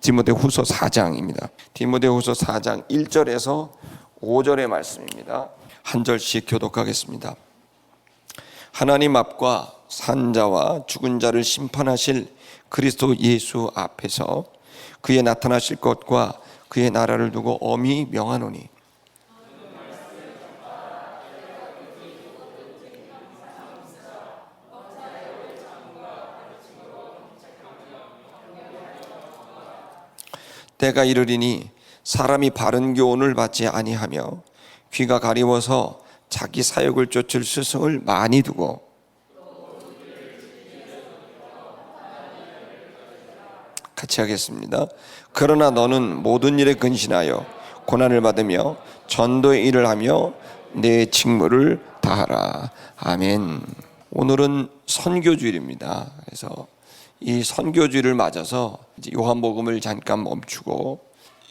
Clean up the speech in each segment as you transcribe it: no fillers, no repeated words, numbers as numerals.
디모데후서 4장입니다. 디모데후서 4장 1절에서 5절의 말씀입니다. 한 절씩 교독하겠습니다. 하나님 앞과 산자와 죽은 자를 심판하실 그리스도 예수 앞에서 그의 나타나실 것과 그의 나라를 두고 엄히 명하노니 때가 이르리니 사람이 바른 교훈을 받지 아니하며 귀가 가리워서 자기 사역을 쫓을 스승을 많이 두고 같이 하겠습니다. 그러나 너는 모든 일에 근신하여 고난을 받으며 전도의 일을 하며 내 직무를 다하라. 아멘. 오늘은 선교주일입니다. 그래서 이 선교주일을 맞아서 요한복음을 잠깐 멈추고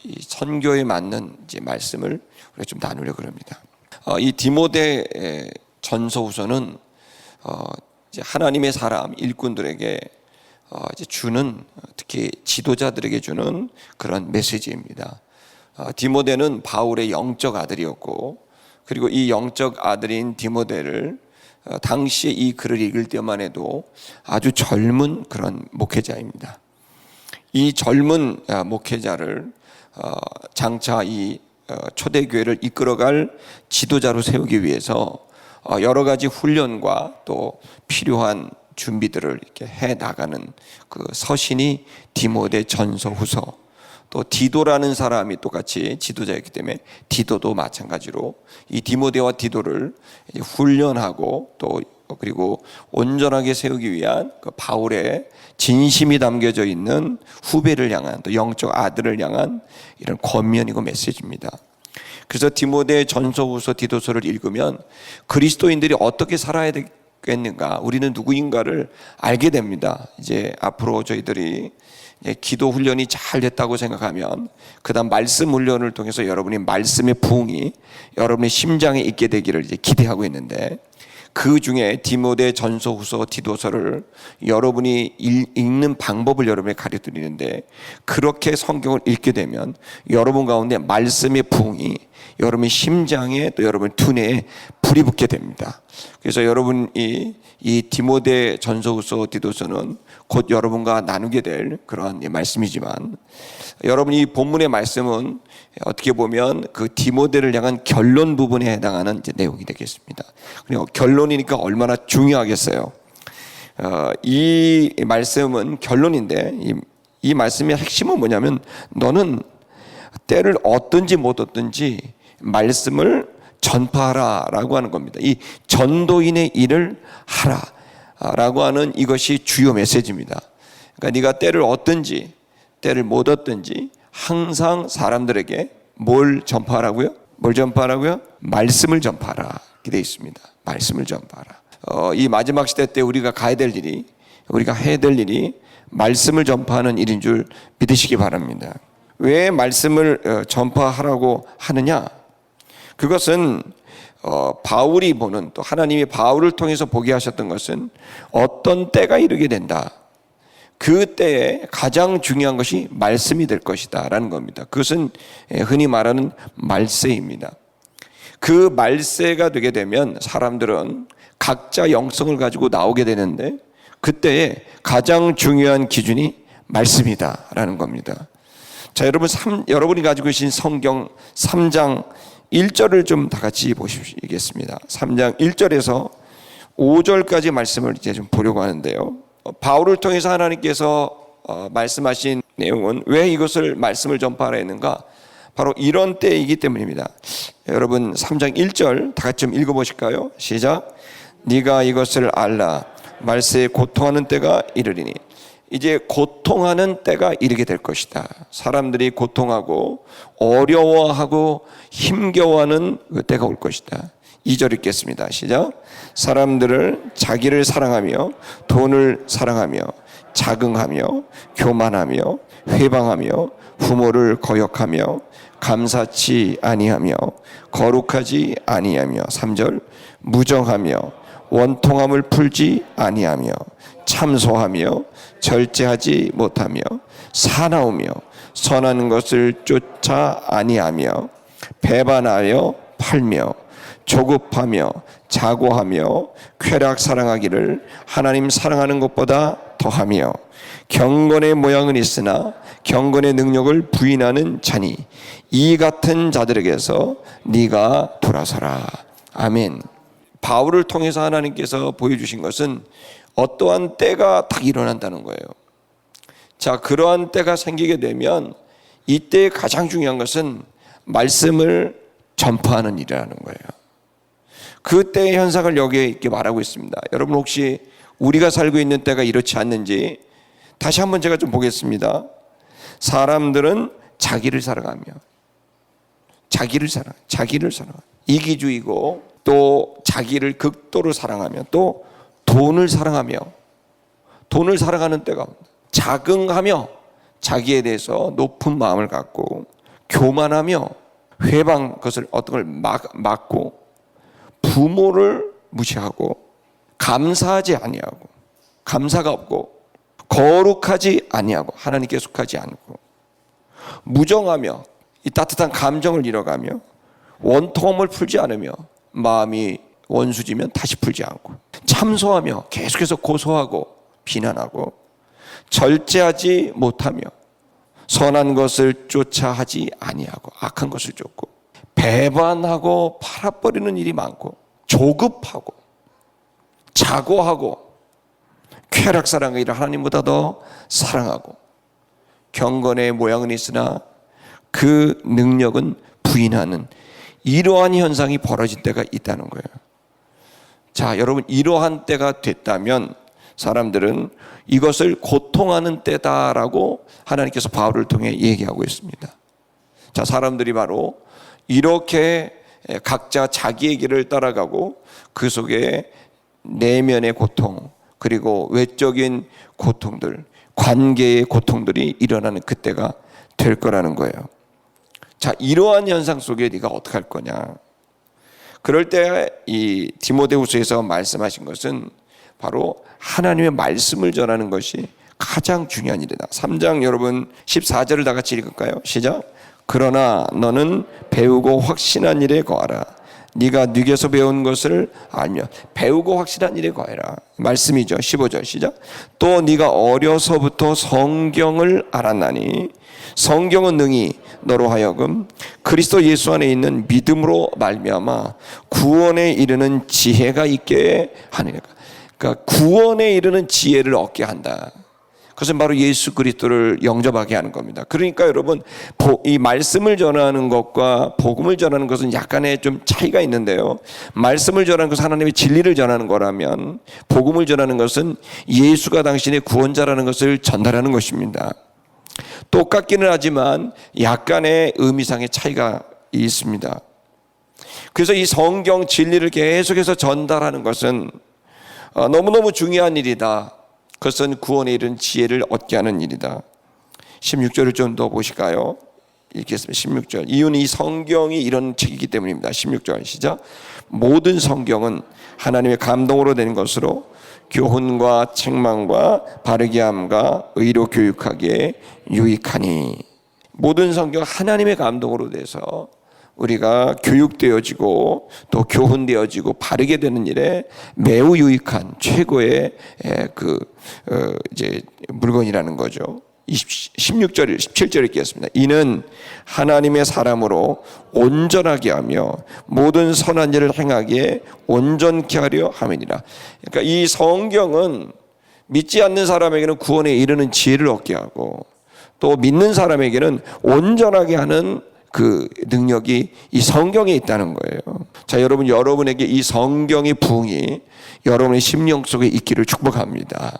이 선교에 맞는 이제 말씀을 우리가 좀 나누려고 합니다. 이 디모데 전서후서는 이제 하나님의 사람 일꾼들에게 이제 주는, 특히 지도자들에게 주는 그런 메시지입니다. 디모데는 바울의 영적 아들이었고, 그리고 이 영적 아들인 디모데를 당시에 이 글을 읽을 때만 해도 아주 젊은 그런 목회자입니다. 이 젊은 목회자를 장차 이 초대교회를 이끌어갈 지도자로 세우기 위해서 여러 가지 훈련과 또 필요한 준비들을 이렇게 해 나가는 그 서신이 디모데 전서후서, 또 디도라는 사람이 똑같이 지도자였기 때문에 디도도 마찬가지로 이 디모데와 디도를 훈련하고 또 그리고 온전하게 세우기 위한 그 바울의 진심이 담겨져 있는 후배를 향한, 또 영적 아들을 향한 이런 권면이고 메시지입니다. 그래서 디모데 전서후서 디도서를 읽으면 그리스도인들이 어떻게 살아야 되겠는가, 우리는 누구인가를 알게 됩니다. 이제 앞으로 저희들이 기도 훈련이 잘 됐다고 생각하면 그 다음 말씀 훈련을 통해서 여러분이 말씀의 부흥이 여러분의 심장에 있게 되기를 이제 기대하고 있는데, 그 중에 디모데 전서후서 디도서를 여러분이 읽는 방법을 여러분에게 가르쳐드리는데, 그렇게 성경을 읽게 되면 여러분 가운데 말씀의 부흥이 여러분의 심장에 또 여러분의 두뇌에 불이 붙게 됩니다. 그래서 여러분이 이 디모데 전서후서 디도서는 곧 여러분과 나누게 될 그런 말씀이지만, 여러분이 이 본문의 말씀은 어떻게 보면 그 디모데를 향한 결론 부분에 해당하는 이제 내용이 되겠습니다. 그리고 결론이니까 얼마나 중요하겠어요. 이 말씀은 결론인데, 이 말씀의 핵심은 뭐냐면, 너는 때를 얻든지 못 얻든지 말씀을 전파하라라고 하는 겁니다. 이 전도인의 일을 하라라고 하는 이것이 주요 메시지입니다. 그러니까 네가 때를 얻든지 때를 못 얻든지 항상 사람들에게 뭘 전파하라고요? 뭘 전파하라고요? 말씀을 전파하라. 이렇게 되어 있습니다. 말씀을 전파하라. 이 마지막 시대 때 우리가 가야 될 일이, 우리가 해야 될 일이 말씀을 전파하는 일인 줄 믿으시기 바랍니다. 왜 말씀을 전파하라고 하느냐? 그것은 바울이 보는, 또 하나님이 바울을 통해서 보게 하셨던 것은 어떤 때가 이르게 된다, 그 때에 가장 중요한 것이 말씀이 될 것이다 라는 겁니다. 그것은 흔히 말하는 말세입니다. 그 말세가 되게 되면 사람들은 각자 영성을 가지고 나오게 되는데, 그때에 가장 중요한 기준이 말씀이다 라는 겁니다. 자, 여러분이 가지고 계신 성경 3장 1절을 좀 다 같이 보시겠습니다. 3장 1절에서 5절까지 말씀을 이제 좀 보려고 하는데요. 바울을 통해서 하나님께서 말씀하신 내용은 왜 이것을 말씀을 전파하라 했는가? 바로 이런 때이기 때문입니다. 여러분 3장 1절 다 같이 좀 읽어보실까요? 시작. 네가 이것을 알라. 말세에 고통하는 때가 이르리니. 이제 고통하는 때가 이르게 될 것이다. 사람들이 고통하고 어려워하고 힘겨워하는 그 때가 올 것이다. 2절 읽겠습니다. 시작. 사람들을 자기를 사랑하며 돈을 사랑하며 자긍하며 교만하며 회방하며 부모를 거역하며 감사치 아니하며 거룩하지 아니하며 3절 무정하며 원통함을 풀지 아니하며 참소하며 절제하지 못하며 사나우며 선한 것을 쫓아 아니하며 배반하여 팔며 조급하며 자고하며 쾌락 사랑하기를 하나님 사랑하는 것보다 더하며 경건의 모양은 있으나 경건의 능력을 부인하는 자니 이 같은 자들에게서 네가 돌아서라. 아멘. 바울을 통해서 하나님께서 보여주신 것은 어떠한 때가 딱 일어난다는 거예요. 자, 그러한 때가 생기게 되면 이때 가장 중요한 것은 말씀을 전파하는 일이라는 거예요. 그때의 현상을 여기에 이렇게 말하고 있습니다. 여러분 혹시 우리가 살고 있는 때가 이렇지 않는지 다시 한번 제가 좀 보겠습니다. 사람들은 자기를 사랑하며 자기를 사랑하며 이기주의고 또 자기를 극도로 사랑하며 또 돈을 사랑하며 돈을 사랑하는 때가 옵니다. 자긍하며 자기에 대해서 높은 마음을 갖고 교만하며 회방 그것을 어떤 걸 막고 부모를 무시하고 감사하지 아니하고 감사가 없고 거룩하지 아니하고 하나님께 속하지 않고 무정하며 이 따뜻한 감정을 잃어가며 원통함을 풀지 않으며 마음이 원수지면 다시 풀지 않고 참소하며 계속해서 고소하고 비난하고 절제하지 못하며 선한 것을 쫓아 하지 아니하고 악한 것을 쫓고 배반하고 팔아버리는 일이 많고 조급하고 자고하고 쾌락사랑하기를 하나님보다 더 사랑하고 경건의 모양은 있으나 그 능력은 부인하는 이러한 현상이 벌어진 때가 있다는 거예요. 자, 여러분 이러한 때가 됐다면 사람들은 이것을 고통하는 때다라고 하나님께서 바울을 통해 얘기하고 있습니다. 자, 사람들이 바로 이렇게 각자 자기의 길을 따라가고 그 속에 내면의 고통 그리고 외적인 고통들, 관계의 고통들이 일어나는 그때가 될 거라는 거예요. 자, 이러한 현상 속에 네가 어떻게 할 거냐? 그럴 때 이 디모데후서에서 말씀하신 것은 바로 하나님의 말씀을 전하는 것이 가장 중요한 일이다. 3장 여러분 14절을 다 같이 읽을까요? 시작. 그러나 너는 배우고 확신한 일에 거하라. 네가 뉘게서 배운 것을 알며 배우고 확신한 일에 거하라. 말씀이죠. 15절 시작. 또 네가 어려서부터 성경을 알았나니 성경은 능히 너로 하여금 그리스도 예수 안에 있는 믿음으로 말미암아 구원에 이르는 지혜가 있게 하느니라. 그러니까 구원에 이르는 지혜를 얻게 한다. 그것은 바로 예수 그리스도를 영접하게 하는 겁니다. 그러니까 여러분 이 말씀을 전하는 것과 복음을 전하는 것은 약간의 좀 차이가 있는데요. 말씀을 전하는 것은 하나님의 진리를 전하는 거라면 복음을 전하는 것은 예수가 당신의 구원자라는 것을 전달하는 것입니다. 똑같기는 하지만 약간의 의미상의 차이가 있습니다. 그래서 이 성경 진리를 계속해서 전달하는 것은 너무너무 중요한 일이다. 그것은 구원에 이른 지혜를 얻게 하는 일이다. 16절을 좀 더 보실까요? 읽겠습니다. 16절. 이유는 이 성경이 이런 책이기 때문입니다. 16절 시작. 모든 성경은 하나님의 감동으로 된 것으로 교훈과 책망과 바르게 함과 의로 교육하기에 유익하니. 모든 성경 하나님의 감동으로 돼서 우리가 교육되어지고 또 교훈되어지고 바르게 되는 일에 매우 유익한 최고의 이제 물건이라는 거죠. 16절, 17절 읽겠습니다. 이는 하나님의 사람으로 온전하게 하며 모든 선한 일을 행하기에 온전케 하려 함이니라. 그러니까 이 성경은 믿지 않는 사람에게는 구원에 이르는 지혜를 얻게 하고 또 믿는 사람에게는 온전하게 하는 그 능력이 이 성경에 있다는 거예요. 자, 여러분, 여러분에게 이 성경의 부흥이 여러분의 심령 속에 있기를 축복합니다.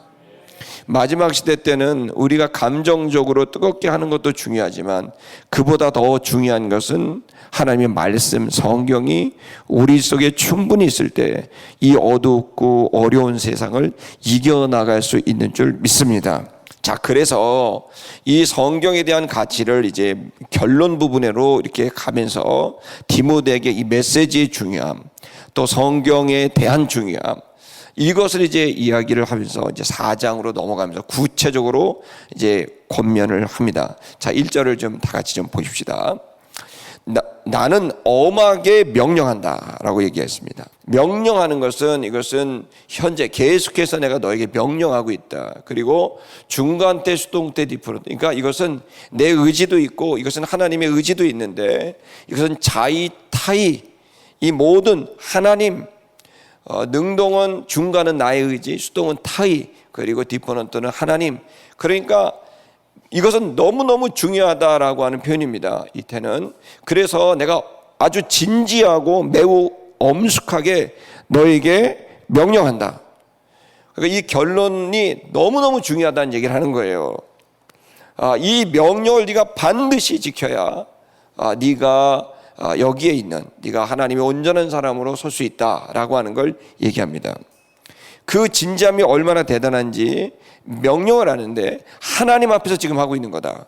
마지막 시대 때는 우리가 감정적으로 뜨겁게 하는 것도 중요하지만 그보다 더 중요한 것은 하나님의 말씀, 성경이 우리 속에 충분히 있을 때 이 어둡고 어려운 세상을 이겨나갈 수 있는 줄 믿습니다. 자, 그래서 이 성경에 대한 가치를 이제 결론 부분으로 이렇게 가면서 디모데에게 이 메시지의 중요함, 또 성경에 대한 중요함, 이것을 이제 이야기를 하면서 이제 4장으로 넘어가면서 구체적으로 이제 권면을 합니다. 자, 1절을 좀 다 같이 좀 보십시다. 나는 엄하게 명령한다라고 얘기했습니다. 명령하는 것은 이것은 현재 계속해서 내가 너에게 명령하고 있다. 그리고 중간 때, 수동 때, 디프로. 그러니까 이것은 내 의지도 있고 이것은 하나님의 의지도 있는데 이것은 자의, 타의, 이 모든 하나님, 능동은 중간은 나의 의지, 수동은 타의, 그리고 디퍼넌트는 하나님. 그러니까 이것은 너무너무 중요하다라고 하는 표현입니다. 이때는. 그래서 내가 아주 진지하고 매우 엄숙하게 너에게 명령한다. 그러니까 이 결론이 너무너무 중요하다는 얘기를 하는 거예요. 이 명령을 네가 반드시 지켜야 네가 여기에 있는, 네가 하나님의 온전한 사람으로 설 수 있다라고 하는 걸 얘기합니다. 그 진지함이 얼마나 대단한지 명령을 하는데 하나님 앞에서 지금 하고 있는 거다.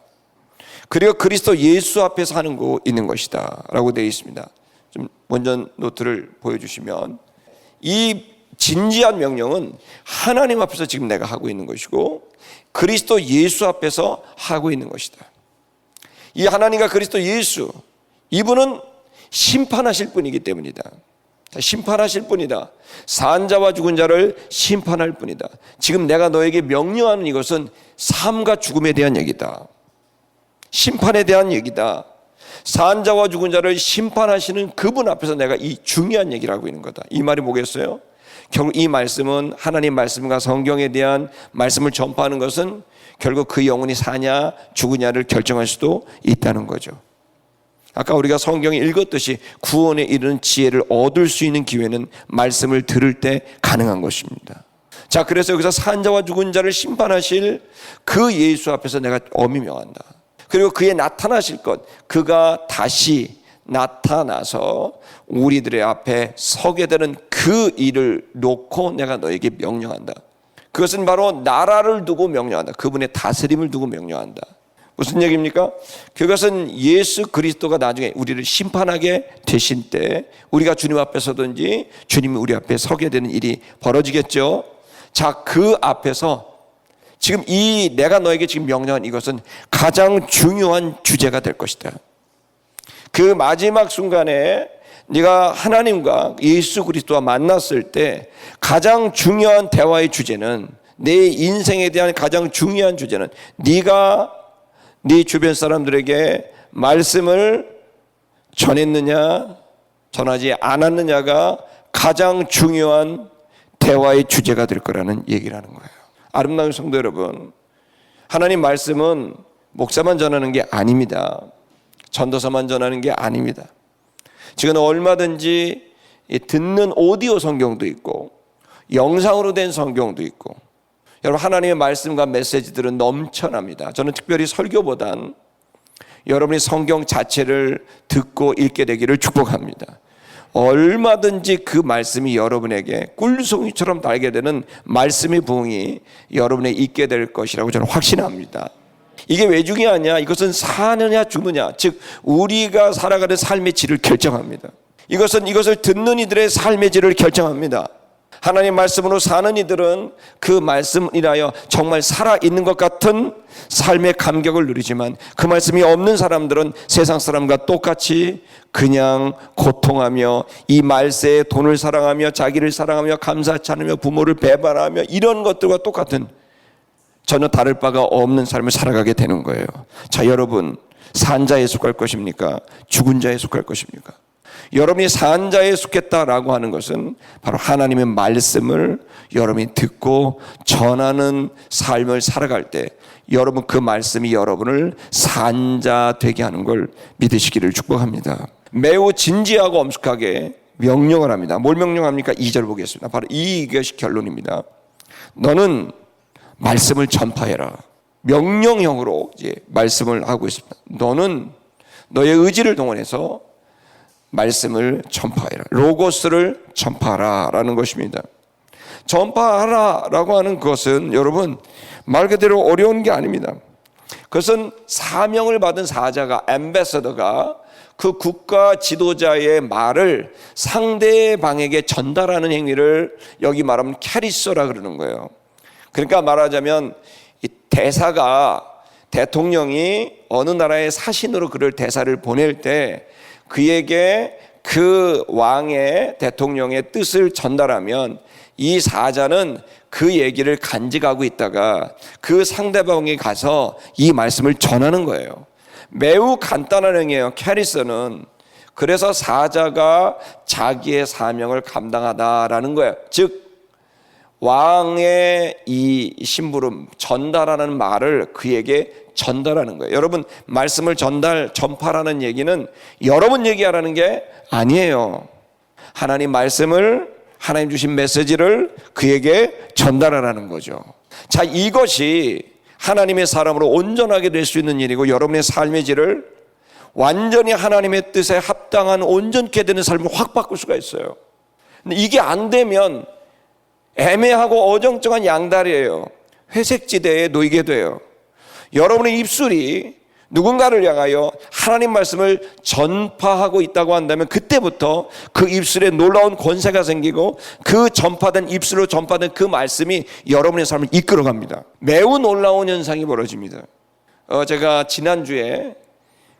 그리고 그리스도 예수 앞에서 하는 거 있는 것이다 라고 되어 있습니다. 좀 먼저 노트를 보여주시면 이 진지한 명령은 하나님 앞에서 지금 내가 하고 있는 것이고 그리스도 예수 앞에서 하고 있는 것이다. 이 하나님과 그리스도 예수, 이분은 심판하실 분이기 때문이다. 심판하실 분이다. 산자와 죽은 자를 심판할 분이다. 지금 내가 너에게 명령하는 이것은 삶과 죽음에 대한 얘기다. 심판에 대한 얘기다. 산자와 죽은 자를 심판하시는 그분 앞에서 내가 이 중요한 얘기를 하고 있는 거다. 이 말이 뭐겠어요? 결국 이 말씀은 하나님 말씀과 성경에 대한 말씀을 전파하는 것은 결국 그 영혼이 사냐 죽으냐를 결정할 수도 있다는 거죠. 아까 우리가 성경에 읽었듯이 구원에 이르는 지혜를 얻을 수 있는 기회는 말씀을 들을 때 가능한 것입니다. 자, 그래서 여기서 산자와 죽은 자를 심판하실 그 예수 앞에서 내가 엄히 명한다. 그리고 그의 나타나실 것, 그가 다시 나타나서 우리들의 앞에 서게 되는 그 일을 놓고 내가 너에게 명령한다. 그것은 바로 나라를 두고 명령한다. 그분의 다스림을 두고 명령한다. 무슨 얘기입니까? 그것은 예수 그리스도가 나중에 우리를 심판하게 되신 때 우리가 주님 앞에 서든지 주님이 우리 앞에 서게 되는 일이 벌어지겠죠. 자, 그 앞에서 지금 이 내가 너에게 지금 명령한 이것은 가장 중요한 주제가 될 것이다. 그 마지막 순간에 네가 하나님과 예수 그리스도와 만났을 때 가장 중요한 대화의 주제는, 내 인생에 대한 가장 중요한 주제는 네가 네 주변 사람들에게 말씀을 전했느냐 전하지 않았느냐가 가장 중요한 대화의 주제가 될 거라는 얘기를 하는 거예요. 아름다운 성도 여러분, 하나님 말씀은 목사만 전하는 게 아닙니다. 전도사만 전하는 게 아닙니다. 지금 얼마든지 듣는 오디오 성경도 있고 영상으로 된 성경도 있고, 여러분 하나님의 말씀과 메시지들은 넘쳐납니다. 저는 특별히 설교보단 여러분이 성경 자체를 듣고 읽게 되기를 축복합니다. 얼마든지 그 말씀이 여러분에게 꿀송이처럼 달게 되는 말씀의 부흥이 여러분에 있게 될 것이라고 저는 확신합니다. 이게 왜 중요하냐? 이것은 사느냐 죽느냐, 즉 우리가 살아가는 삶의 질을 결정합니다. 이것을 듣는 이들의 삶의 질을 결정합니다. 하나님 말씀으로 사는 이들은 그 말씀이라여 정말 살아있는 것 같은 삶의 감격을 누리지만, 그 말씀이 없는 사람들은 세상 사람과 똑같이 그냥 고통하며 이 말세에 돈을 사랑하며 자기를 사랑하며 감사치 않으며 부모를 배반하며 이런 것들과 똑같은 전혀 다를 바가 없는 삶을 살아가게 되는 거예요. 자, 여러분 산 자에 속할 것입니까? 죽은 자에 속할 것입니까? 여러분이 산 자에 속했다라고 하는 것은 바로 하나님의 말씀을 여러분이 듣고 전하는 삶을 살아갈 때 여러분 그 말씀이 여러분을 산 자 되게 하는 걸 믿으시기를 축복합니다. 매우 진지하고 엄숙하게 명령을 합니다. 뭘 명령합니까? 2절 보겠습니다. 바로 이것이 결론입니다. 너는 말씀을 전파해라. 명령형으로 이제 말씀을 하고 있습니다. 너는 너의 의지를 동원해서 말씀을 전파해라. 로고스를 전파하라 라는 것입니다. 전파하라 라고 하는 것은 여러분 말 그대로 어려운 게 아닙니다. 그것은 사명을 받은 사자가, 앰베서더가 그 국가 지도자의 말을 상대방에게 전달하는 행위를 여기 말하면 캐리서라 그러는 거예요. 그러니까 말하자면 이 대사가, 대통령이 어느 나라의 사신으로 그를 대사를 보낼 때 그에게 그 왕의, 대통령의 뜻을 전달하면 이 사자는 그 얘기를 간직하고 있다가 그 상대방에 가서 이 말씀을 전하는 거예요. 매우 간단한 행위예요, 캐리서는. 그래서 사자가 자기의 사명을 감당하다라는 거예요. 즉 왕의 이 심부름, 전달하는 말을 그에게 전달하는 거예요. 여러분, 말씀을 전파라는 얘기는 여러분 얘기하라는 게 아니에요. 하나님 말씀을, 하나님 주신 메시지를 그에게 전달하라는 거죠. 자, 이것이 하나님의 사람으로 온전하게 될 수 있는 일이고, 여러분의 삶의 질을 완전히 하나님의 뜻에 합당한 온전케 되는 삶을 확 바꿀 수가 있어요. 근데 이게 안 되면 애매하고 어정쩡한 양다리예요. 회색지대에 놓이게 돼요. 여러분의 입술이 누군가를 향하여 하나님 말씀을 전파하고 있다고 한다면 그때부터 그 입술에 놀라운 권세가 생기고 그 전파된, 입술로 전파된 그 말씀이 여러분의 삶을 이끌어갑니다. 매우 놀라운 현상이 벌어집니다. 제가 지난주에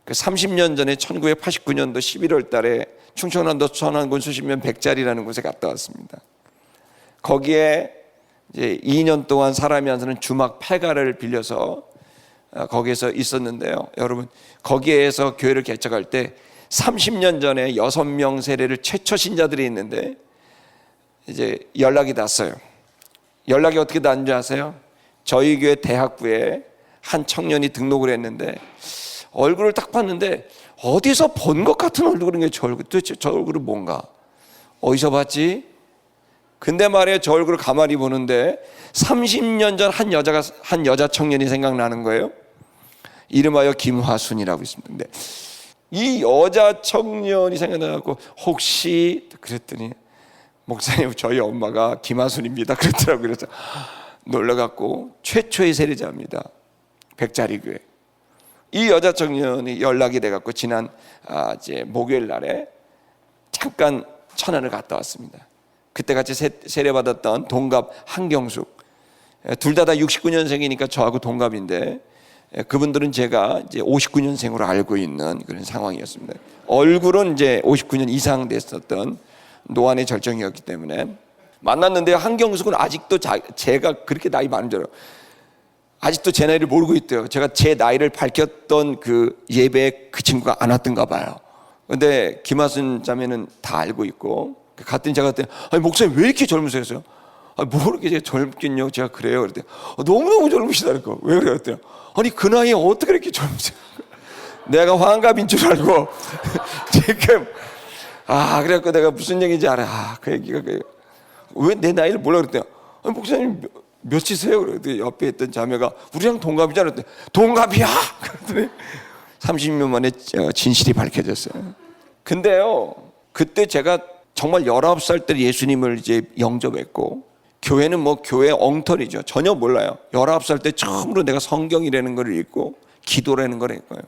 그 30년 전에 1989년도 11월 달에 충청남도 천안군 수십면 백자리라는 곳에 갔다 왔습니다. 거기에 이제 2년 동안 사람이 안 사는 주막 폐가를 빌려서 거기에서 있었는데요. 여러분, 거기에서 교회를 개척할 때 30년 전에 6명 세례를 최초 신자들이 있는데 이제 연락이 닿았어요. 연락이 어떻게 닿은 줄 아세요? 저희 교회 대학부에 한 청년이 등록을 했는데 얼굴을 딱 봤는데 어디서 본 것 같은 얼굴인 게 저 얼굴, 도대체 저 얼굴은 뭔가? 어디서 봤지? 근데 말이에요, 저 얼굴을 가만히 보는데 30년 전 한 여자 청년이 생각나는 거예요. 이름하여 김화순이라고 있습니다. 근데 이 여자 청년이 생각나고 혹시 그랬더니 목사님, 저희 엄마가 김화순입니다 그랬더라고요. 그래서 놀라갖고 최초의 세례자입니다. 백자리 교회. 이 여자 청년이 연락이 돼갖고 지난 이제 목요일 날에 잠깐 천안을 갔다 왔습니다. 그때 같이 세례받았던 동갑 한경숙, 둘 다 69년생이니까 저하고 동갑인데 그분들은 제가 이제 59년생으로 알고 있는 그런 상황이었습니다. 얼굴은 이제 59년 이상 됐었던 노안의 절정이었기 때문에 만났는데, 한경숙은 아직도 제가 그렇게 나이 많은 줄 알아요. 아직도 제 나이를 모르고 있대요. 제가 제 나이를 밝혔던 그 예배에 그 친구가 안 왔던가 봐요. 근데 김하순 자매는 다 알고 있고, 갔더니 제가 그랬더니 아니 목사님 왜 이렇게 젊으세요? 아니 뭐 그렇게 제가 젊긴요? 제가 그래요. 그랬더니 너무너무 젊으시다니까. 왜 그래요? 그랬더니 아니 그 나이에 어떻게 이렇게 젊으세요? 내가 환갑인 줄 알고 지금 그래갖고 내가 무슨 얘기인지 알아. 그 얘기가 왜 내 나이를 몰라 그랬더니 아니 목사님 몇이세요? 그랬더니 옆에 있던 자매가 우리랑 동갑이잖아. 그랬더니 동갑이야? 그랬더니 30년 만에 진실이 밝혀졌어요. 근데요, 그때 제가 정말 19살 때 예수님을 이제 영접했고, 교회는 뭐 교회 엉터리죠. 전혀 몰라요. 19살 때 처음으로 내가 성경이라는 걸 읽고 기도라는 걸 했고요.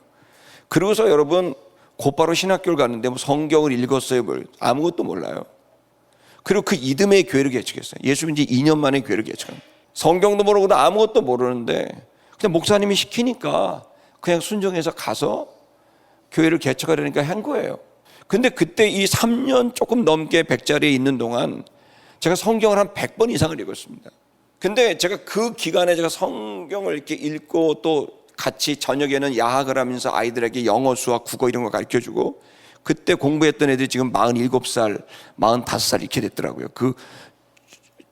그러고서 여러분 곧바로 신학교를 갔는데 뭐 성경을 읽었어요. 아무것도 몰라요. 그리고 그 이듬해 교회를 개척했어요. 예수 믿은 지 2년 만에 교회를 개척합니다. 성경도 모르고 아무것도 모르는데 그냥 목사님이 시키니까 그냥 순종해서 가서 교회를 개척하려니까 한 거예요. 근데 그때 이 3년 조금 넘게 백자리에 있는 동안 제가 성경을 한 100번 이상을 읽었습니다. 근데 제가 그 기간에 제가 성경을 이렇게 읽고 또 같이 저녁에는 야학을 하면서 아이들에게 영어, 수학, 국어 이런 거 가르쳐주고, 그때 공부했던 애들이 지금 47살, 45살 이렇게 됐더라고요. 그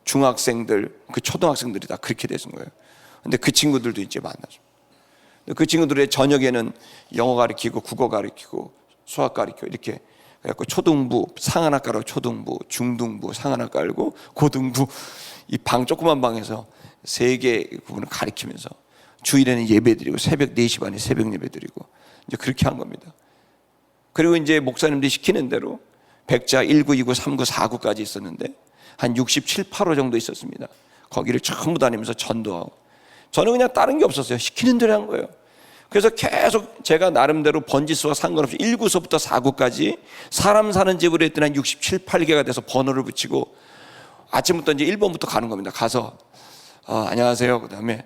중학생들, 그 초등학생들이 다 그렇게 되신 거예요. 근데 그 친구들도 이제 만나죠. 그 친구들의 저녁에는 영어 가르치고 국어 가르치고 수학 가르치고 이렇게 그래갖고 초등부, 상하나과로 초등부, 중등부, 상하나과 알고 고등부, 이 방 조그만 방에서 3개 부분을 가르치면서 주일에는 예배드리고 새벽 4시 반에 새벽 예배드리고 이제 그렇게 한 겁니다. 그리고 이제 목사님들이 시키는 대로 백자 19, 29, 39, 49까지 있었는데 한 67, 8호 정도 있었습니다. 거기를 전부 다니면서 전도하고, 저는 그냥 다른 게 없었어요. 시키는 대로 한 거예요. 그래서 계속 제가 나름대로 번지수와 상관없이 1구서부터 4구까지 사람 사는 집으로 했더니 한 67, 8개가 돼서 번호를 붙이고 아침부터 이제 1번부터 가는 겁니다. 가서 안녕하세요. 그 다음에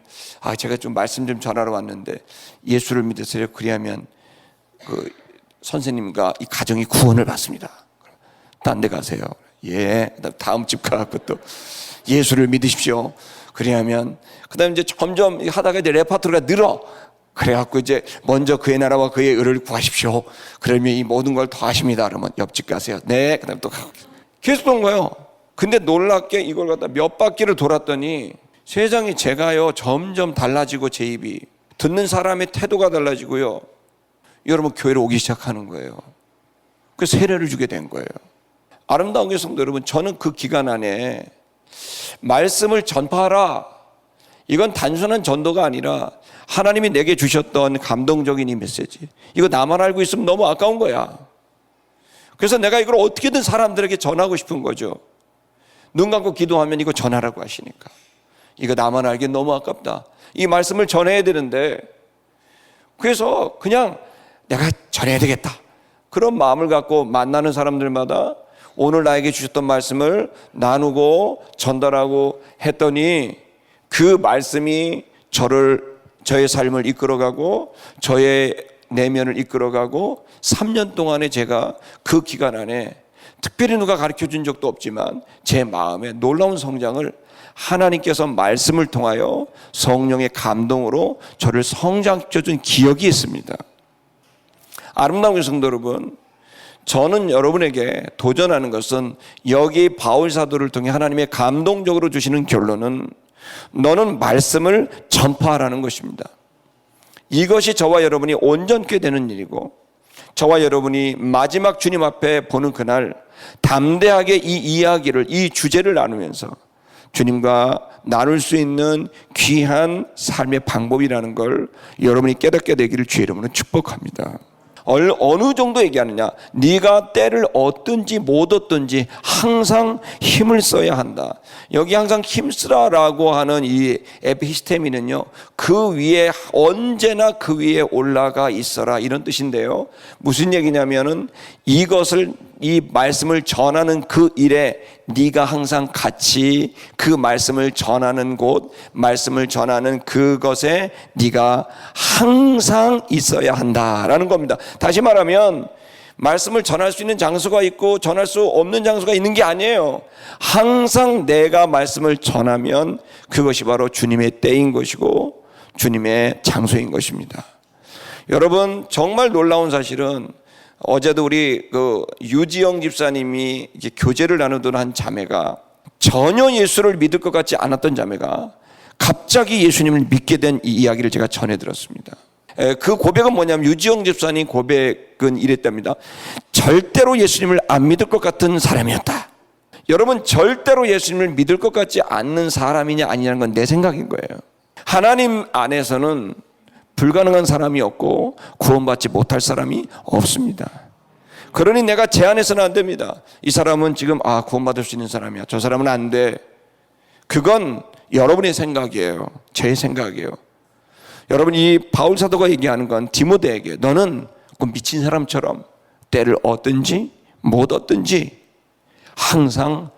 제가 좀 말씀 좀 전하러 왔는데 예수를 믿으세요. 그리하면 그 선생님과 이 가정이 구원을 받습니다. 딴 데 가세요. 예. 다음 집 가고 또 예수를 믿으십시오. 그리하면 그다음에 이제 점점 하다가 이제 레파토리가 늘어. 그래갖고 이제 먼저 그의 나라와 그의 의를 구하십시오. 그러면 이 모든 걸 더하십니다. 그러면 옆집 가세요. 네. 그다음에 또 가고 계속 온 거예요. 근데 놀랍게 이걸 갖다 몇 바퀴를 돌았더니 세상이 제가요 점점 달라지고 제 입이 듣는 사람의 태도가 달라지고요. 여러분 교회로 오기 시작하는 거예요. 그래서 세례를 주게 된 거예요. 아름다운 교회 성도 여러분, 저는 그 기간 안에 말씀을 전파하라. 이건 단순한 전도가 아니라 하나님이 내게 주셨던 감동적인 이 메시지. 이거 나만 알고 있으면 너무 아까운 거야. 그래서 내가 이걸 어떻게든 사람들에게 전하고 싶은 거죠. 눈 감고 기도하면 이거 전하라고 하시니까. 이거 나만 알기엔 너무 아깝다. 이 말씀을 전해야 되는데 그래서 그냥 내가 전해야 되겠다. 그런 마음을 갖고 만나는 사람들마다 오늘 나에게 주셨던 말씀을 나누고 전달하고 했더니 그 말씀이 저의 삶을 이끌어가고 저의 내면을 이끌어가고 3년 동안에 제가 그 기간 안에 특별히 누가 가르쳐준 적도 없지만 제 마음에 놀라운 성장을 하나님께서 말씀을 통하여 성령의 감동으로 저를 성장시켜준 기억이 있습니다. 아름다운 성도 여러분, 저는 여러분에게 도전하는 것은 여기 바울 사도를 통해 하나님의 감동적으로 주시는 결론은 너는 말씀을 전파하라는 것입니다. 이것이 저와 여러분이 온전케 되는 일이고 저와 여러분이 마지막 주님 앞에 보는 그날 담대하게 이 이야기를, 이 주제를 나누면서 주님과 나눌 수 있는 귀한 삶의 방법이라는 걸 여러분이 깨닫게 되기를 주의 이름으로 축복합니다. 어느 정도 얘기하느냐? 네가 때를 얻든지 못 얻든지 항상 힘을 써야 한다. 여기 항상 힘쓰라라고 하는 이 에피스테미는요, 그 위에 언제나 그 위에 올라가 있어라 이런 뜻인데요. 무슨 얘기냐면은 이것을, 이 말씀을 전하는 그 일에 네가 항상 같이 그 말씀을 전하는 곳, 말씀을 전하는 그것에 네가 항상 있어야 한다라는 겁니다. 다시 말하면 말씀을 전할 수 있는 장소가 있고 전할 수 없는 장소가 있는 게 아니에요. 항상 내가 말씀을 전하면 그것이 바로 주님의 때인 것이고 주님의 장소인 것입니다. 여러분, 정말 놀라운 사실은 어제도 우리 유지영 집사님이 이제 교제를 나누던 한 자매가 전혀 예수를 믿을 것 같지 않았던 자매가 갑자기 예수님을 믿게 된 이 이야기를 제가 전해 들었습니다. 그 고백은 뭐냐면 유지영 집사님 고백은 이랬답니다. 절대로 예수님을 안 믿을 것 같은 사람이었다. 여러분, 절대로 예수님을 믿을 것 같지 않는 사람이냐 아니냐는 건 내 생각인 거예요. 하나님 안에서는 불가능한 사람이 없고 구원받지 못할 사람이 없습니다. 그러니 내가 제한해서는 안 됩니다. 이 사람은 지금 구원받을 수 있는 사람이야, 저 사람은 안 돼. 그건 여러분의 생각이에요. 제 생각이에요. 여러분, 이 바울 사도가 얘기하는 건 디모데에게 너는 그 미친 사람처럼 때를 얻든지 못 얻든지 항상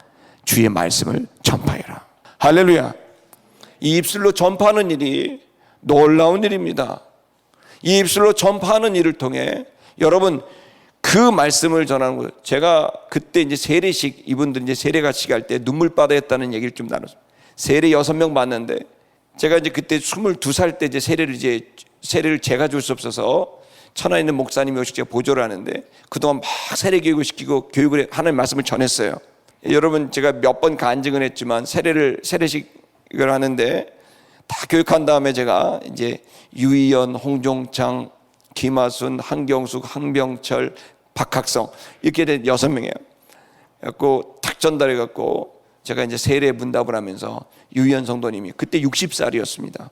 주의 말씀을 전파해라. 할렐루야. 이 입술로 전파하는 일이 놀라운 일입니다. 이 입술로 전파하는 일을 통해 여러분 그 말씀을 전하는 거예요. 제가 그때 이제 세례식, 이분들 이제 세례같이 갈 때 눈물바다 했다는 얘기를 좀 나눴어요. 세례 6명 봤는데 제가 이제 그때 22살 때 이제 세례를 제가 줄 수 없어서 천안에 있는 목사님이 오시고 제가 보조를 하는데 그동안 막 세례 교육을 시키고 교육을 하나님의 말씀을 전했어요. 여러분, 제가 몇 번 간증을 했지만 세례식을 하는데 다 교육한 다음에 제가 이제 유희연, 홍종창, 김하순, 한경숙, 한병철, 박학성 이렇게 된 6명이에요. 그래갖고 탁 전달해갖고 제가 이제 세례 문답을 하면서 유희연 성도님이 그때 60살이었습니다.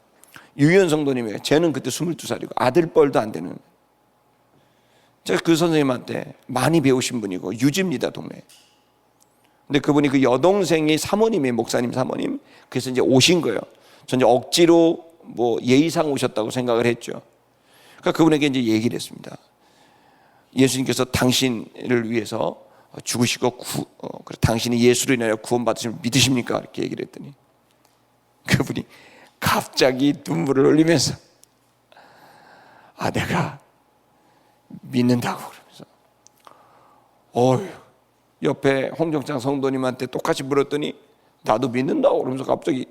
유희연 성도님이 쟤는 그때 22살이고 아들뻘도 안 되는. 제가 그 선생님한테 많이 배우신 분이고 유지입니다, 동네. 근데 그분이 그 여동생이 사모님이 목사님 사모님. 그래서 이제 오신 거예요. 전 이제 억지로 뭐 예의상 오셨다고 생각을 했죠. 그러니까 그분에게 이제 얘기를 했습니다. 예수님께서 당신을 위해서 죽으시고 당신이 예수로 인하여 구원받으심을 믿으십니까? 이렇게 얘기를 했더니 그분이 갑자기 눈물을 흘리면서 내가 믿는다고 그러면서 옆에 홍정창 성도님한테 똑같이 물었더니 나도 믿는다고 그러면서 갑자기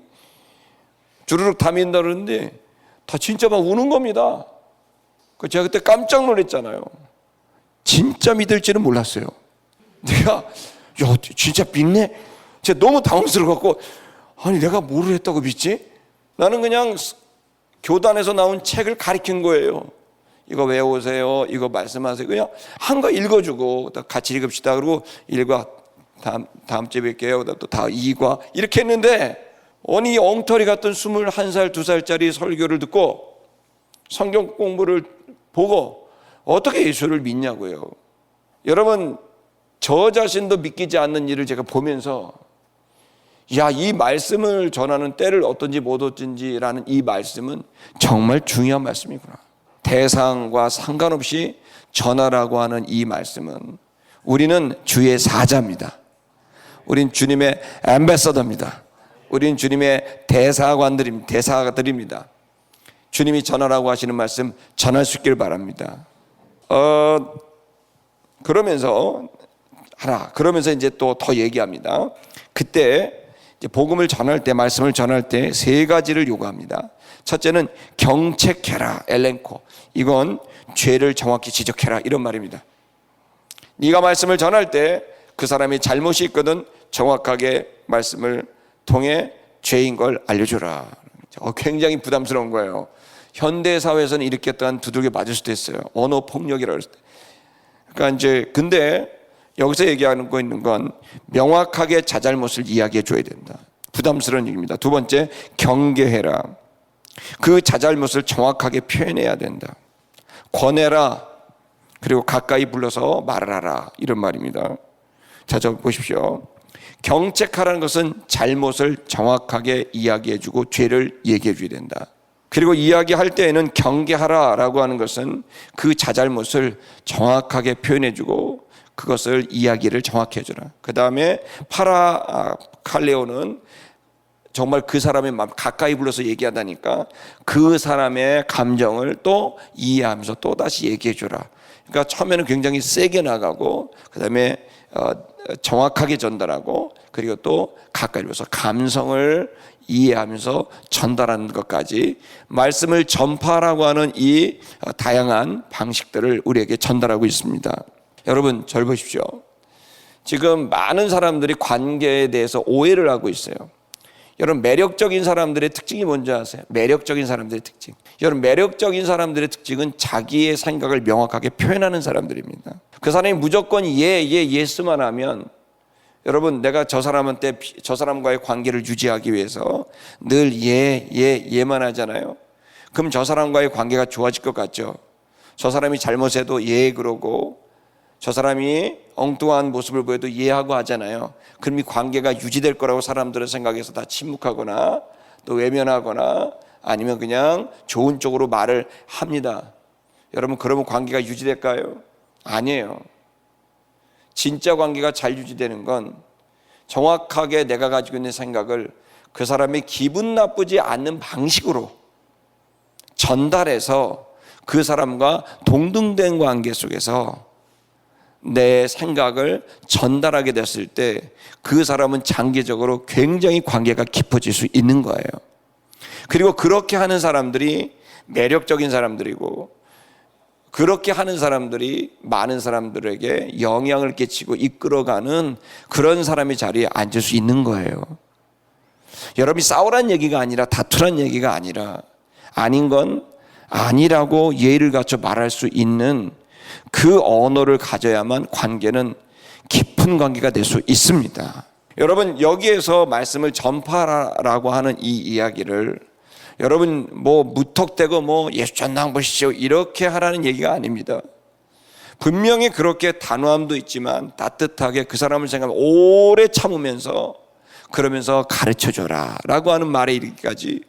주르륵 다 믿는다 그러는데 다 진짜 막 우는 겁니다. 제가 그때 깜짝 놀랐잖아요. 진짜 믿을지는 몰랐어요. 내가 진짜 믿네? 제가 너무 당황스러워갖고 내가 뭐를 했다고 믿지? 나는 그냥 교단에서 나온 책을 가리킨 거예요. 이거 외우세요. 이거 말씀하세요. 그냥 한 거 읽어주고 같이 읽읍시다. 그리고 1과 다음 주에 뵐게요. 또 다 2과 이렇게 했는데 엉터리 같은 21살, 2살짜리 설교를 듣고 성경 공부를 보고 어떻게 예수를 믿냐고요. 여러분, 저 자신도 믿기지 않는 일을 제가 보면서 이 말씀을 전하는 때를 어떤지 못 어떤지라는 이 말씀은 정말 중요한 말씀이구나. 대상과 상관없이 전하라고 하는 이 말씀은 우리는 주의 사자입니다. 우린 주님의 앰베서더입니다. 우린 주님의 대사들입니다. 주님이 전하라고 하시는 말씀 전할 수 있길 바랍니다. 그러면서 이제 또 더 얘기합니다. 그때 이제 복음을 전할 때, 말씀을 전할 때 3가지를 요구합니다. 첫째는 경책해라, 엘렌코. 이건 죄를 정확히 지적해라, 이런 말입니다. 네가 말씀을 전할 때 그 사람이 잘못이 있거든 정확하게 말씀을 통해 죄인 걸 알려줘라. 굉장히 부담스러운 거예요. 현대 사회에서는 이렇게 또한 두들겨 맞을 수도 있어요. 언어 폭력이라고 했을 때. 그러니까 이제 근데 여기서 얘기하는 거 있는 건 명확하게 자잘못을 이야기해 줘야 된다. 부담스러운 얘기입니다. 두 번째, 경계해라. 그 자잘못을 정확하게 표현해야 된다. 권해라. 그리고 가까이 불러서 말을 하라. 이런 말입니다. 자, 저 보십시오. 경책하라는 것은 잘못을 정확하게 이야기해주고 죄를 얘기해줘야 된다. 그리고 이야기할 때에는 경계하라라고 하는 것은 그 자잘못을 정확하게 표현해주고 그것을 이야기를 정확히 해주라. 그 다음에 파라칼레오는 정말 그 사람의 마음 가까이 불러서 얘기하다니까 그 사람의 감정을 또 이해하면서 또 다시 얘기해주라. 그러니까 처음에는 굉장히 세게 나가고 그 다음에 정확하게 전달하고 그리고 또 가까이 불러서 감성을 이해하면서 전달하는 것까지 말씀을 전파라고 하는 이 다양한 방식들을 우리에게 전달하고 있습니다. 여러분, 절 보십시오. 지금 많은 사람들이 관계에 대해서 오해를 하고 있어요. 여러분, 매력적인 사람들의 특징이 뭔지 아세요? 매력적인 사람들의 특징. 여러분, 매력적인 사람들의 특징은 자기의 생각을 명확하게 표현하는 사람들입니다. 그 사람이 무조건 예스만 하면 여러분, 내가 저 사람과의 관계를 유지하기 위해서 늘 예만 하잖아요. 그럼 저 사람과의 관계가 좋아질 것 같죠? 저 사람이 잘못해도 그러고 저 사람이 엉뚱한 모습을 보여도 이해하고 하잖아요. 그럼 이 관계가 유지될 거라고 사람들은 생각해서 다 침묵하거나 또 외면하거나 아니면 그냥 좋은 쪽으로 말을 합니다. 여러분, 그러면 관계가 유지될까요? 아니에요. 진짜 관계가 잘 유지되는 건 정확하게 내가 가지고 있는 생각을 그 사람이 기분 나쁘지 않는 방식으로 전달해서 그 사람과 동등된 관계 속에서 내 생각을 전달하게 됐을 때 그 사람은 장기적으로 굉장히 관계가 깊어질 수 있는 거예요. 그리고 그렇게 하는 사람들이 매력적인 사람들이고 그렇게 하는 사람들이 많은 사람들에게 영향을 끼치고 이끌어가는 그런 사람의 자리에 앉을 수 있는 거예요. 여러분이 싸우란 얘기가 아니라 다투란 얘기가 아니라 아닌 건 아니라고 예의를 갖춰 말할 수 있는 그 언어를 가져야만 관계는 깊은 관계가 될 수 있습니다. 여러분, 여기에서 말씀을 전파라고 하는 이 이야기를 여러분 무턱대고 예수 전당 보시죠 이렇게 하라는 얘기가 아닙니다. 분명히 그렇게 단호함도 있지만 따뜻하게 그 사람을 생각하면 오래 참으면서 그러면서 가르쳐줘라 라고 하는 말에 이르기까지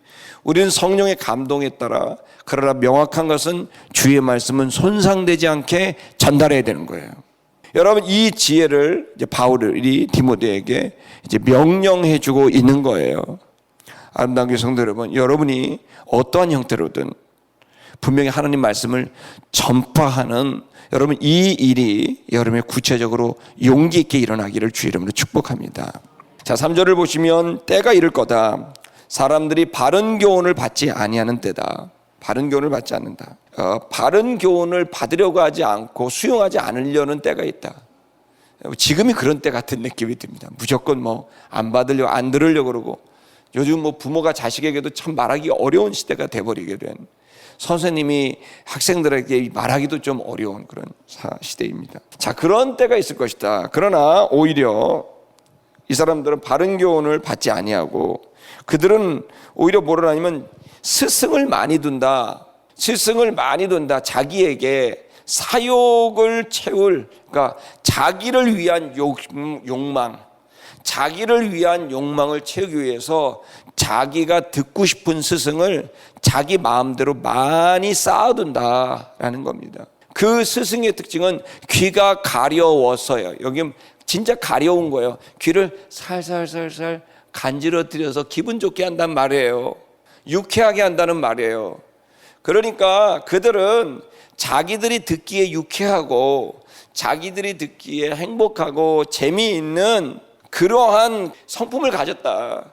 우리는 성령의 감동에 따라, 그러나 명확한 것은 주의 말씀은 손상되지 않게 전달해야 되는 거예요. 여러분, 이 지혜를 이제 바울이 디모데에게 이제 명령해 주고 있는 거예요. 아름다운 교회 성도 여러분, 여러분이 어떠한 형태로든 분명히 하나님 말씀을 전파하는 여러분 이 일이 여러분의 구체적으로 용기 있게 일어나기를 주의 이름으로 축복합니다. 자, 3절을 보시면 때가 이를 거다. 사람들이 바른 교훈을 받지 아니하는 때다. 바른 교훈을 받지 않는다. 바른 교훈을 받으려고 하지 않고 수용하지 않으려는 때가 있다. 지금이 그런 때 같은 느낌이 듭니다. 무조건 안 받으려고, 안 들으려고 그러고, 요즘 부모가 자식에게도 참 말하기 어려운 시대가 돼버리게 된, 선생님이 학생들에게 말하기도 좀 어려운 그런 시대입니다. 자, 그런 때가 있을 것이다. 그러나 오히려 이 사람들은 바른 교훈을 받지 아니하고 그들은 오히려 뭐를 하냐면 스승을 많이 둔다. 스승을 많이 둔다. 자기에게 사욕을 채울, 그러니까 자기를 위한 욕망, 자기를 위한 욕망을 채우기 위해서 자기가 듣고 싶은 스승을 자기 마음대로 많이 쌓아둔다라는 겁니다. 그 스승의 특징은 귀가 가려워서요. 여기 진짜 가려운 거예요. 귀를 살살살살 간지러뜨려서 기분 좋게 한단 말이에요. 유쾌하게 한다는 말이에요. 그러니까 그들은 자기들이 듣기에 유쾌하고 자기들이 듣기에 행복하고 재미있는 그러한 성품을 가졌다.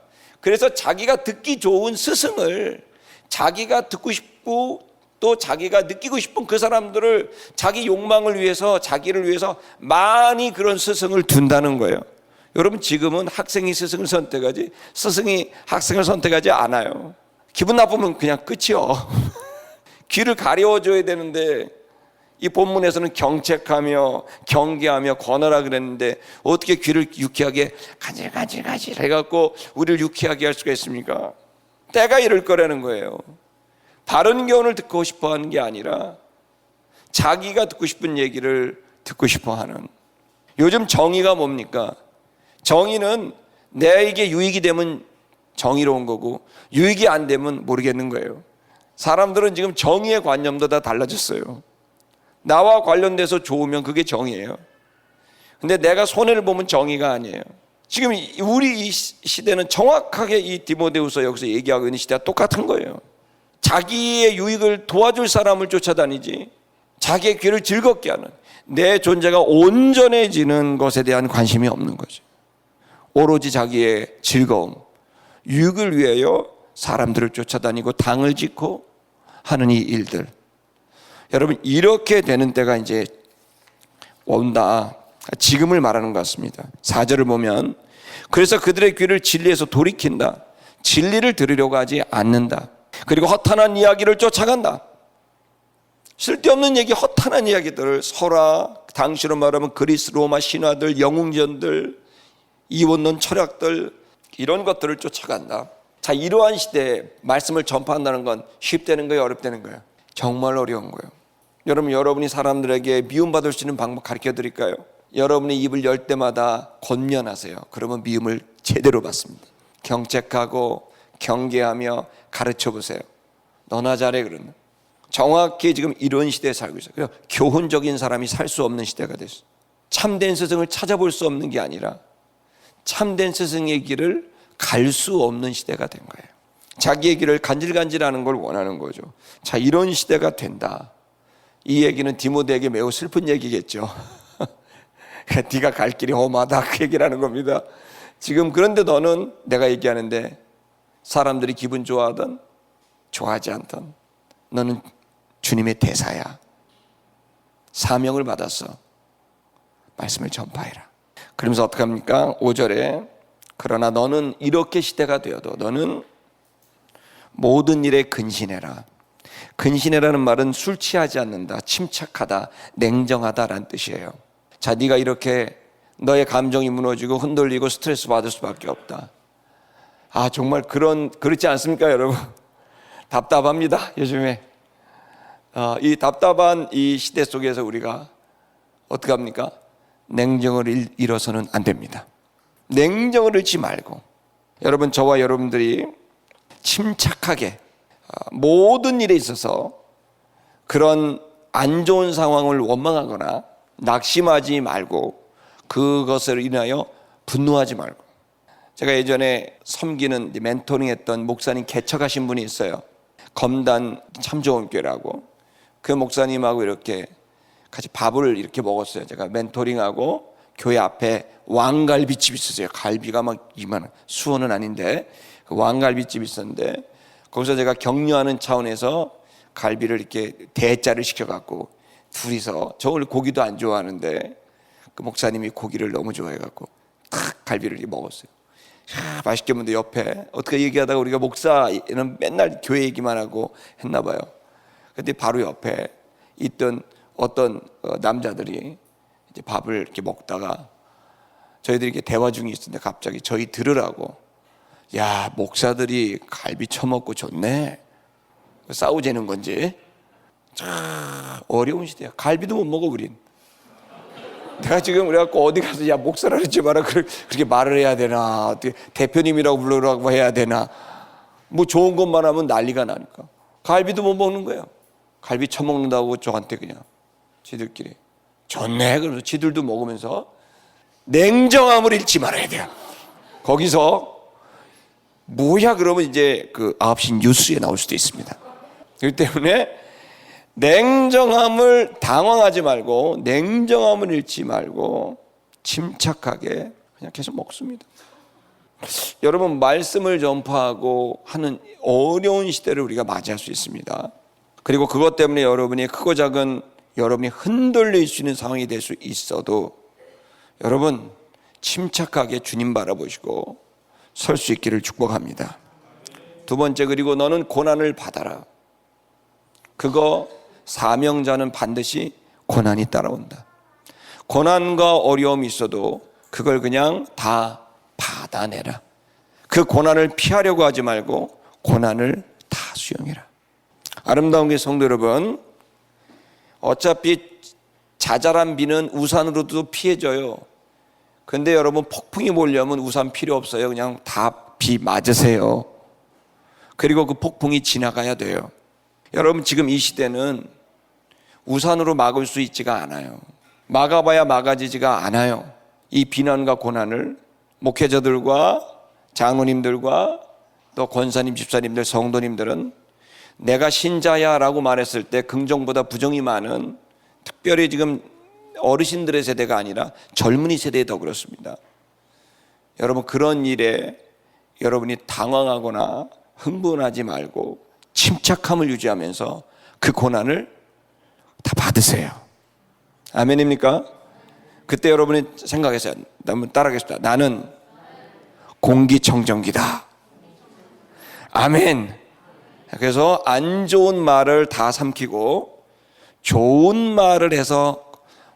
그래서 자기가 듣기 좋은 스승을, 자기가 듣고 싶고 또 자기가 느끼고 싶은 그 사람들을 자기 욕망을 위해서, 자기를 위해서 많이 그런 스승을 둔다는 거예요. 여러분, 지금은 학생이 스승을 선택하지 스승이 학생을 선택하지 않아요. 기분 나쁘면 그냥 끝이요. 귀를 가려워줘야 되는데 이 본문에서는 경책하며 경계하며 권하라 그랬는데 어떻게 귀를 유쾌하게 간질간질 해갖고 우리를 유쾌하게 할 수가 있습니까? 때가 이럴 거라는 거예요. 바른 교훈을 듣고 싶어 하는 게 아니라 자기가 듣고 싶은 얘기를 듣고 싶어 하는. 요즘 정의가 뭡니까? 정의는 내게 유익이 되면 정의로운 거고 유익이 안 되면 모르겠는 거예요. 사람들은 지금 정의의 관념도 다 달라졌어요. 나와 관련돼서 좋으면 그게 정의예요. 근데 내가 손해를 보면 정의가 아니에요. 지금 우리 이 시대는 정확하게 이 디모데후서 여기서 얘기하고 있는 시대와 똑같은 거예요. 자기의 유익을 도와줄 사람을 쫓아다니지 자기의 귀를 즐겁게 하는, 내 존재가 온전해지는 것에 대한 관심이 없는 거죠. 오로지 자기의 즐거움, 유익을 위하여 사람들을 쫓아다니고 당을 짓고 하는 이 일들. 여러분, 이렇게 되는 때가 이제 온다. 지금을 말하는 것 같습니다. 4절을 보면 그래서 그들의 귀를 진리에서 돌이킨다. 진리를 들으려고 하지 않는다. 그리고 허탄한 이야기를 쫓아간다. 쓸데없는 얘기, 허탄한 이야기들을, 설화, 당시로 말하면 그리스 로마 신화들, 영웅전들, 이원론 철학들, 이런 것들을 쫓아간다. 자, 이러한 시대에 말씀을 전파한다는 건 쉽다는 거예요, 어렵다는 거예요? 정말 어려운 거예요. 여러분, 여러분이 사람들에게 미움받을 수 있는 방법 가르쳐 드릴까요? 여러분의 입을 열 때마다 권면하세요. 그러면 미움을 제대로 받습니다. 경책하고 경계하며 가르쳐 보세요. 너나 잘해. 그러면 정확히 지금 이런 시대에 살고 있어요. 교훈적인 사람이 살 수 없는 시대가 됐어요. 참된 스승을 찾아볼 수 없는 게 아니라 참된 스승의 길을 갈 수 없는 시대가 된 거예요. 자기의 길을 간질간질하는 걸 원하는 거죠. 자, 이런 시대가 된다. 이 얘기는 디모데에게 매우 슬픈 얘기겠죠. 네가 갈 길이 험하다, 그 얘기를 하는 겁니다. 지금 그런데 너는, 내가 얘기하는데 사람들이 기분 좋아하든 좋아하지 않든 너는 주님의 대사야. 사명을 받았어. 말씀을 전파해라. 그러면서 어떻게 합니까? 5절에 그러나 너는 이렇게 시대가 되어도 너는 모든 일에 근신해라. 근신해라는 말은 술 취하지 않는다, 침착하다, 냉정하다라는 뜻이에요. 자, 네가 이렇게 너의 감정이 무너지고 흔들리고 스트레스 받을 수밖에 없다. 아, 정말 그렇지 않습니까, 여러분? 답답합니다, 요즘에. 이 답답한 이 시대 속에서 우리가 어떻게 합니까? 냉정을 잃어서는 안 됩니다. 냉정을 잃지 말고 여러분, 저와 여러분들이 침착하게 모든 일에 있어서 그런 안 좋은 상황을 원망하거나 낙심하지 말고 그것을 인하여 분노하지 말고. 제가 예전에 섬기는 멘토링 했던 목사님 개척하신 분이 있어요. 검단 참 좋은 교회라고. 그 목사님하고 이렇게 같이 밥을 이렇게 먹었어요. 제가 멘토링하고 교회 앞에 왕갈비집이 있었어요. 갈비가 막 이만한, 수원은 아닌데 그 왕갈비집이 있었는데 거기서 제가 격려하는 차원에서 갈비를 이렇게 대짜를 시켜갖고 둘이서, 저 원래 고기도 안 좋아하는데 그 목사님이 고기를 너무 좋아해갖고 탁 갈비를 이렇게 먹었어요. 맛있게 먹는데 옆에 어떻게 얘기하다가 우리가 목사는 맨날 교회 얘기만 하고 했나 봐요. 근데 바로 옆에 있던 어떤 남자들이 이제 밥을 이렇게 먹다가 저희들이 이렇게 대화 중에 있었는데 갑자기 저희 들으라고, 야, 목사들이 갈비 처먹고 좋네. 싸우자는 건지. 참 어려운 시대야. 갈비도 못 먹어 우린. 내가 지금 그래갖고 어디 가서 야, 목사라 그러지 마라 그렇게 말을 해야 되나, 어떻게 대표님이라고 부르라고 해야 되나, 뭐 좋은 것만 하면 난리가 나니까 갈비도 못 먹는 거예요. 갈비 처먹는다고 저한테 그냥 지들끼리 좋네 그러면서 지들도 먹으면서 냉정함을 잃지 말아야 돼요. 거기서 뭐야 그러면 이제 그 9시 뉴스에 나올 수도 있습니다. 그렇기 때문에 냉정함을 당황하지 말고 냉정함을 잃지 말고 침착하게 그냥 계속 먹습니다. 여러분, 말씀을 전파하고 하는 어려운 시대를 우리가 맞이할 수 있습니다. 그리고 그것 때문에 여러분이 크고 작은 여러분이 흔들릴 수 있는 상황이 될 수 있어도 여러분 침착하게 주님 바라보시고 설 수 있기를 축복합니다. 두 번째, 그리고 너는 고난을 받아라. 그거 사명자는 반드시 고난이 따라온다. 고난과 어려움이 있어도 그걸 그냥 다 받아내라. 그 고난을 피하려고 하지 말고 고난을 다 수용해라. 아름다운 게 성도 여러분, 어차피 자잘한 비는 우산으로도 피해져요. 근데 여러분, 폭풍이 몰려오면 우산 필요 없어요. 그냥 다 비 맞으세요. 그리고 그 폭풍이 지나가야 돼요. 여러분, 지금 이 시대는 우산으로 막을 수 있지가 않아요. 막아봐야 막아지지가 않아요. 이 비난과 고난을 목회자들과 장로님들과 또 권사님, 집사님들, 성도님들은 내가 신자야 라고 말했을 때 긍정보다 부정이 많은, 특별히 지금 어르신들의 세대가 아니라 젊은이 세대에 더 그렇습니다. 여러분, 그런 일에 여러분이 당황하거나 흥분하지 말고 침착함을 유지하면서 그 고난을 다 받으세요. 아멘입니까? 그때 여러분이 생각했어요. 한번 따라하겠습니다. 나는 공기청정기다. 아멘. 그래서 안 좋은 말을 다 삼키고 좋은 말을 해서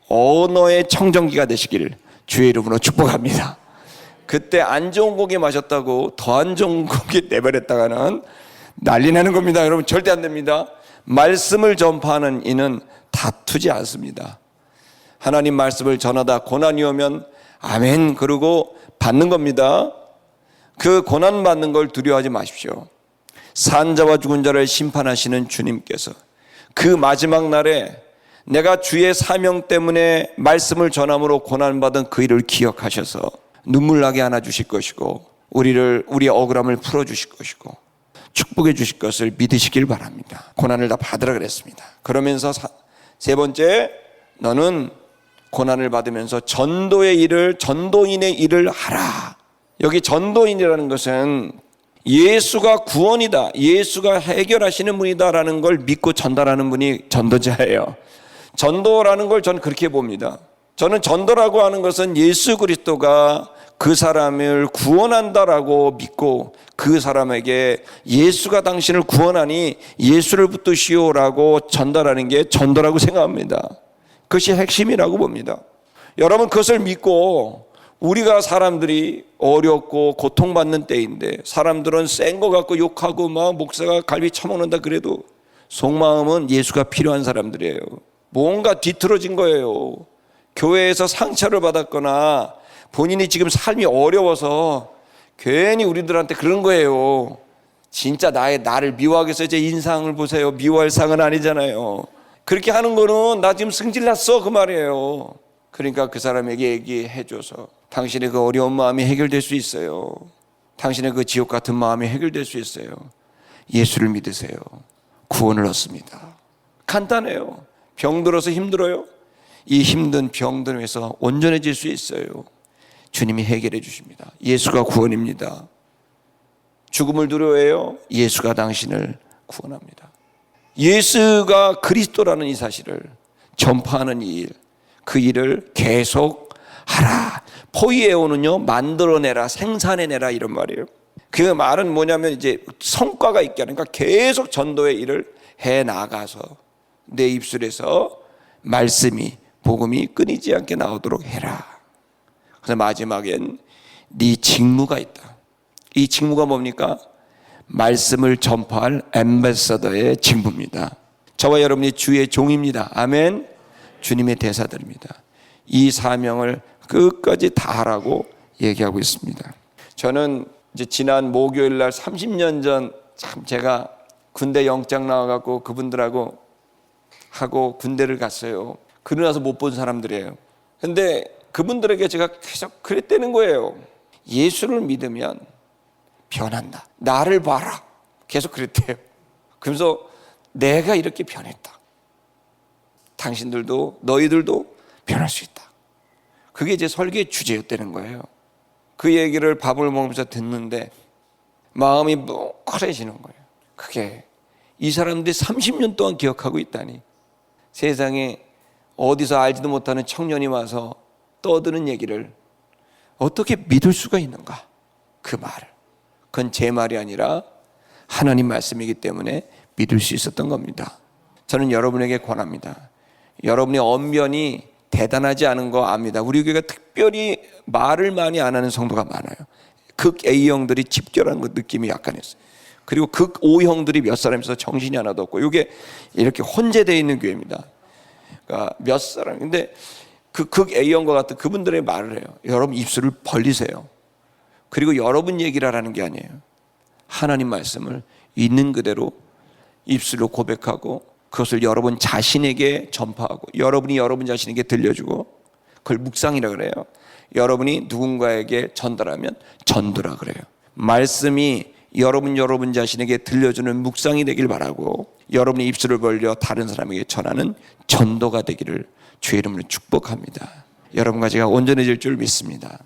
언어의 청정기가 되시길 주의 이름으로 축복합니다. 그때 안 좋은 고기 마셨다고 더 안 좋은 고기 내버렸다가는 난리 나는 겁니다. 여러분, 절대 안 됩니다. 말씀을 전파하는 이는 다투지 않습니다. 하나님 말씀을 전하다 고난이 오면 아멘 그러고 받는 겁니다. 그 고난 받는 걸 두려워하지 마십시오. 산자와 죽은 자를 심판하시는 주님께서 그 마지막 날에 내가 주의 사명 때문에 말씀을 전함으로 고난받은 그 일을 기억하셔서 눈물 나게 안아주실 것이고 우리의 억울함을 풀어주실 것이고 축복해 주실 것을 믿으시길 바랍니다. 고난을 다 받으라 그랬습니다. 그러면서 세 번째, 너는 고난을 받으면서 전도인의 일을 하라. 여기 전도인이라는 것은 예수가 구원이다, 예수가 해결하시는 분이다라는 걸 믿고 전달하는 분이 전도자예요. 전도라는 걸 저는 그렇게 봅니다. 저는 전도라고 하는 것은 예수 그리스도가 그 사람을 구원한다라고 믿고 그 사람에게 예수가 당신을 구원하니 예수를 붙드시오라고 전달하는 게 전도라고 생각합니다. 그것이 핵심이라고 봅니다. 여러분, 그것을 믿고 우리가 사람들이 어렵고 고통받는 때인데 사람들은 센 거 갖고 욕하고 막 목사가 갈비 처먹는다 그래도 속마음은 예수가 필요한 사람들이에요. 뭔가 뒤틀어진 거예요. 교회에서 상처를 받았거나 본인이 지금 삶이 어려워서 괜히 우리들한테 그런 거예요. 진짜 나를 미워하기 위해서 제 인상을 보세요. 미워할 상은 아니잖아요. 그렇게 하는 거는 나 지금 승질났어 그 말이에요. 그러니까 그 사람에게 얘기해줘서 당신의 그 어려운 마음이 해결될 수 있어요. 당신의 그 지옥 같은 마음이 해결될 수 있어요. 예수를 믿으세요. 구원을 얻습니다. 간단해요. 병들어서 힘들어요. 이 힘든 병들에서 온전해질 수 있어요. 주님이 해결해 주십니다. 예수가 구원입니다. 죽음을 두려워해요. 예수가 당신을 구원합니다. 예수가 그리스도라는 이 사실을 전파하는 이 일, 그 일을 계속 하라. 포이에오는요, 만들어내라, 생산해내라 이런 말이에요. 그 말은 뭐냐면 이제 성과가 있게 하는, 그러니까 계속 전도의 일을 해 나가서 내 입술에서 말씀이, 복음이 끊이지 않게 나오도록 해라. 그래서 마지막엔 네 직무가 있다. 이 직무가 뭡니까? 말씀을 전파할 앰베서더의 직무입니다. 저와 여러분이 주의 종입니다. 아멘. 주님의 대사들입니다. 이 사명을 끝까지 다 하라고 얘기하고 있습니다. 저는 이제 지난 목요일 날 30년 전 참 제가 군대 영장 나와갖고 그분들하고 하고 군대를 갔어요. 그러고 나서 못 본 사람들이에요. 근데 그분들에게 제가 계속 그랬다는 거예요. 예수를 믿으면 변한다. 나를 봐라. 계속 그랬대요. 그러면서 내가 이렇게 변했다. 당신들도 너희들도 변할 수 있다. 그게 제 설교의 주제였다는 거예요. 그 얘기를 밥을 먹으면서 듣는데 마음이 뭉클해지는 거예요. 그게 이 사람들이 30년 동안 기억하고 있다니. 세상에 어디서 알지도 못하는 청년이 와서 떠드는 얘기를 어떻게 믿을 수가 있는가? 그 말을. 그건 제 말이 아니라 하나님 말씀이기 때문에 믿을 수 있었던 겁니다. 저는 여러분에게 권합니다. 여러분의 언변이 대단하지 않은 거 압니다. 우리 교회가 특별히 말을 많이 안 하는 성도가 많아요. 극 A형들이 집결한 그 느낌이 약간 있어요. 그리고 극 O형들이 몇 사람 있어서 정신이 하나도 없고, 이게 이렇게 혼재되어 있는 교회입니다. 그러니까 몇 사람. 근데 그 극 A형과 같은 그분들의 말을 해요. 여러분 입술을 벌리세요. 그리고 여러분 얘기를 하라는 게 아니에요. 하나님 말씀을 있는 그대로 입술로 고백하고 그것을 여러분 자신에게 전파하고 여러분이 여러분 자신에게 들려주고, 그걸 묵상이라 그래요. 여러분이 누군가에게 전달하면 전도라 그래요. 말씀이 여러분 자신에게 들려주는 묵상이 되길 바라고, 여러분의 입술을 벌려 다른 사람에게 전하는 전도가 되기를 주의 이름으로 축복합니다. 여러분과 제가 온전해질 줄 믿습니다.